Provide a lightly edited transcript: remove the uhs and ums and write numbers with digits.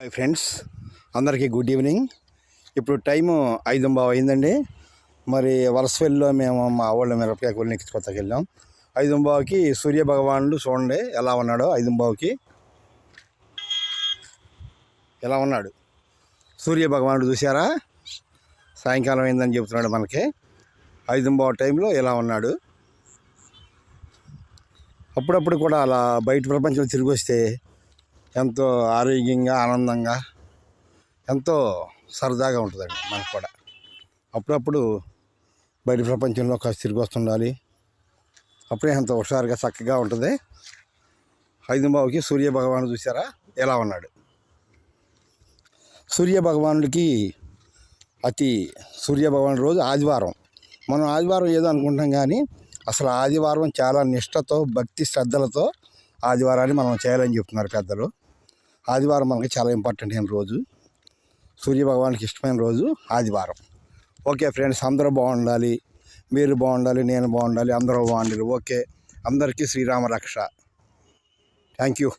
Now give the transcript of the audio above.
Hi friends, అందరికీ good evening. ఇప్పుడు time 5:15 అయిందండి. మరి వలసవెల్లిలో మేము మా ఊళ్ళో మిరపకాయ కూలి ఎక్కించుకోతాకి వెళ్ళాం. 5:15కి సూర్య భగవానుడు చూడండి ఎలా ఉన్నాడో. 5:15కి ఎలా ఉన్నాడు సూర్య భగవానుడు, చూసారా? సాయంకాలం అయిందని చెబుతున్నాడు మనకి. 5:15 టైంలో ఎలా ఉన్నాడు. అప్పుడప్పుడు కూడా అలా బయట ప్రపంచంలో తిరిగి వస్తే ఎంతో ఆరోగ్యంగా, ఆనందంగా, ఎంతో సరదాగా ఉంటుందండి మనకు కూడా. అప్పుడప్పుడు బయట ప్రపంచంలో కాస్త తిరిగి వస్తుండాలి. అప్పుడే ఎంతో హుషారుగా చక్కగా ఉంటుంది. 5:15కి సూర్య భగవానుడు చూసారా ఎలా ఉన్నాడు. సూర్య భగవానుడికి సూర్య భగవానుడు రోజు ఆదివారం. మనం ఆదివారం ఏదో అనుకుంటాం, కానీ అసలు ఆదివారం చాలా నిష్టతో, భక్తి శ్రద్ధలతో ఆదివారాన్ని మనం చేయాలని చెప్తున్నారు పెద్దలు. ఆదివారం మనకి చాలా ఇంపార్టెంట్ అయిన రోజు. సూర్యభగవానికి ఇష్టమైన రోజు ఆదివారం. ఓకే ఫ్రెండ్స్, అందరూ బాగుండాలి, మీరు బాగుండాలి, నేను బాగుండాలి, అందరూ బాగుండాలి. ఓకే, అందరికీ శ్రీరామ రక్ష. Thank you.